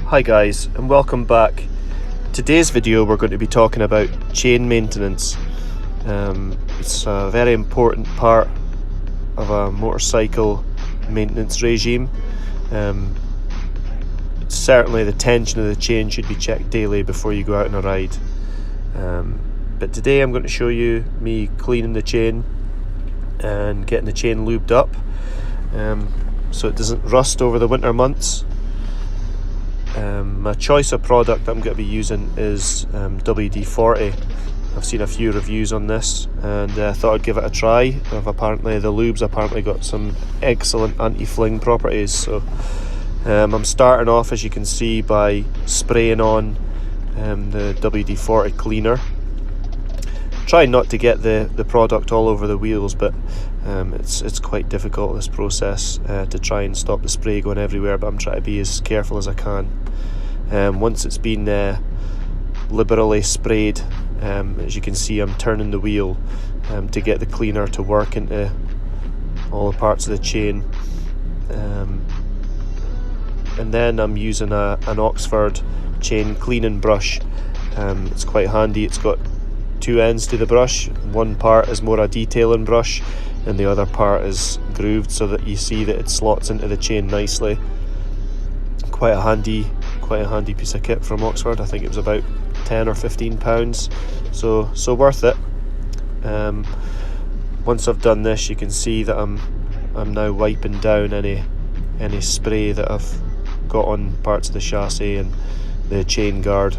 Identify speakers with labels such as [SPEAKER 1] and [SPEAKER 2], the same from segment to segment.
[SPEAKER 1] Hi guys, and welcome back. Today's video we're going to be talking about chain maintenance. It's a very important part of a motorcycle maintenance regime. Certainly the tension of the chain should be checked daily before you go out on a ride. But today I'm going to show you me cleaning the chain and getting the chain lubed up so it doesn't rust over the winter months. My choice of product I'm going to be using is WD-40. I've seen a few reviews on this and thought I'd give it a try. The lube's apparently got some excellent anti-fling properties. So I'm starting off, as you can see, by spraying on the WD-40 cleaner. Trying not to get the product all over the wheels, but it's quite difficult, this process, to try and stop the spray going everywhere, but I'm trying to be as careful as I can. Once it's been liberally sprayed, as you can see, I'm turning the wheel to get the cleaner to work into all the parts of the chain. And then I'm using an Oxford chain cleaning brush. It's quite handy. It's got two ends to the brush. One part is more a detailing brush and the other part is grooved so that you see that it slots into the chain nicely. Quite a handy piece of kit from Oxford. I think it was about £10 or £15, so worth it. Once I've done this, you can see that I'm now wiping down any spray that I've got on parts of the chassis and the chain guard,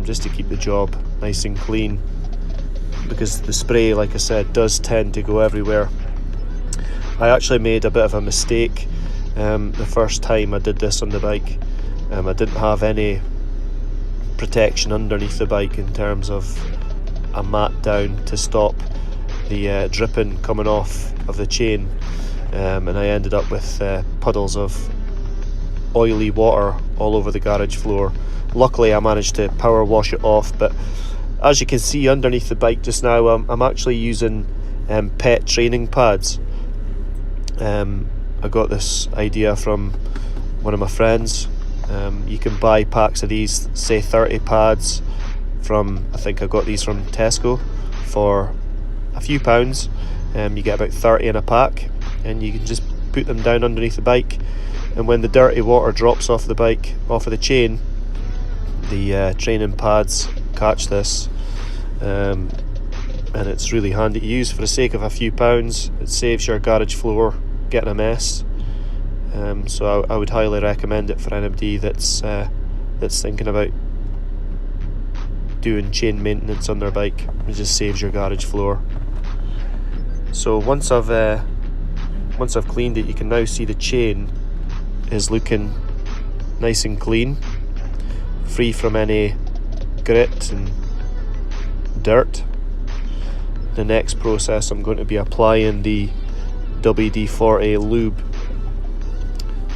[SPEAKER 1] just to keep the job nice and clean, because the spray, like I said, does tend to go everywhere. I actually made a bit of a mistake the first time I did this on the bike. I didn't have any protection underneath the bike in terms of a mat down to stop the dripping coming off of the chain, and I ended up with puddles of oily water all over the garage floor. Luckily I managed to power wash it off, but as you can see underneath the bike just now, I'm actually using pet training pads. I got this idea from one of my friends. You can buy packs of these, say 30 pads from, I think I got these from Tesco for a few pounds. You get about 30 in a pack, and you can just put them down underneath the bike, and when the dirty water drops off the bike, off of the chain, the training pads catch this, and it's really handy to use. For the sake of a few pounds, it saves your garage floor getting a mess. So I would highly recommend it for anybody that's thinking about doing chain maintenance on their bike. It just saves your garage floor. So once I've cleaned it, you can now see the chain is looking nice and clean, free from any grit and dirt. The next process, I'm going to be applying the WD-40 lube.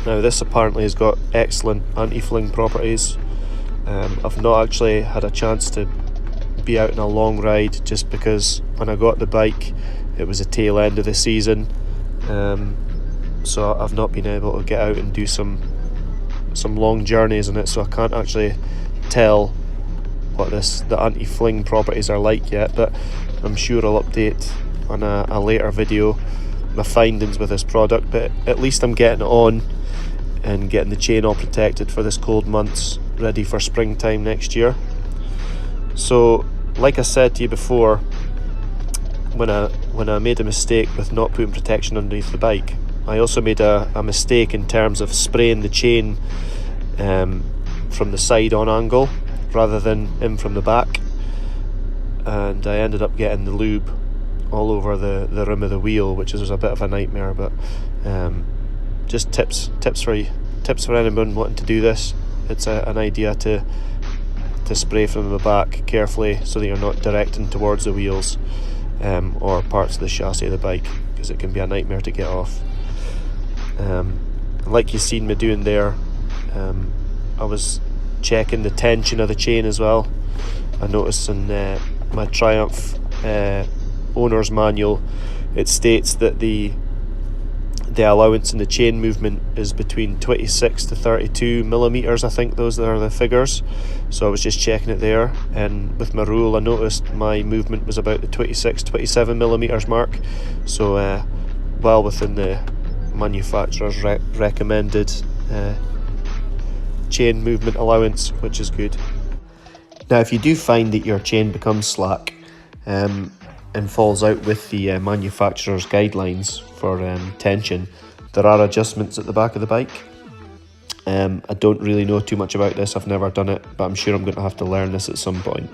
[SPEAKER 1] Now this apparently has got excellent anti-fling properties. I've not actually had a chance to be out on a long ride, just because when I got the bike it was the tail end of the season, so I've not been able to get out and do some long journeys in it, so I can't actually tell what the anti-fling properties are like yet, but I'm sure I'll update on a later video my findings with this product. But at least I'm getting it on and getting the chain all protected for this cold months, ready for springtime next year. So like I said to you before, when I made a mistake with not putting protection underneath the bike, I also made a mistake in terms of spraying the chain from the side on angle rather than in from the back, and I ended up getting the lube all over the rim of the wheel, which was a bit of a nightmare. But just tips for anyone wanting to do this. It's an idea to spray from the back carefully so that you're not directing towards the wheels or parts of the chassis of the bike, because it can be a nightmare to get off. Like you've seen me doing there, I was checking the tension of the chain as well. I noticed in my Triumph owner's manual, it states that the The allowance in the chain movement is between 26 to 32 millimeters. I think those are the figures. So I was just checking it there, and with my rule I noticed my movement was about the 27 millimeters mark. So well within the manufacturer's recommended chain movement allowance, which is good. Now if you do find that your chain becomes slack and falls out with the manufacturer's guidelines for tension, there are adjustments at the back of the bike. I don't really know too much about this, I've never done it, but I'm sure I'm going to have to learn this at some point.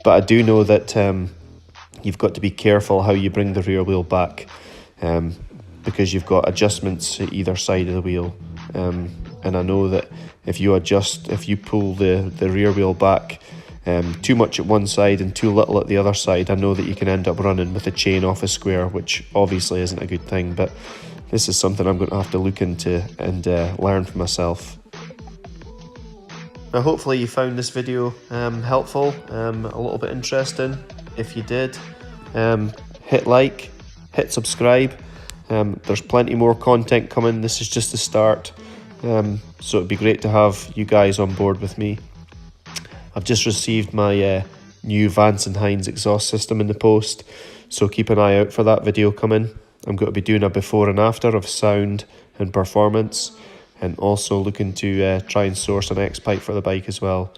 [SPEAKER 1] But I do know that you've got to be careful how you bring the rear wheel back, because you've got adjustments at either side of the wheel. And I know that if you pull the rear wheel back too much at one side and too little at the other side, I know that you can end up running with the chain off a square, which obviously isn't a good thing, but this is something I'm going to have to look into and learn for myself. Now hopefully you found this video helpful, a little bit interesting. If you did, hit like, hit subscribe. There's plenty more content coming. This is just the start, so it'd be great to have you guys on board with me. I've just received my new Vance & Hines exhaust system in the post, so keep an eye out for that video coming. I'm going to be doing a before and after of sound and performance, and also looking to try and source an X-pipe for the bike as well.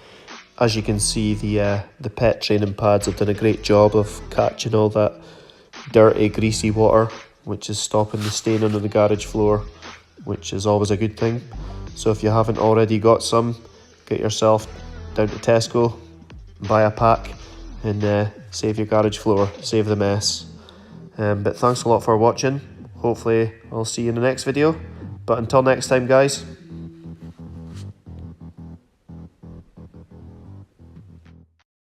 [SPEAKER 1] As you can see, the pet training pads have done a great job of catching all that dirty, greasy water, which is stopping the stain under the garage floor, which is always a good thing. So if you haven't already got some, get yourself down to Tesco, buy a pack, and save your garage floor, save the mess. But thanks a lot for watching. Hopefully I'll see you in the next video. But until next time guys,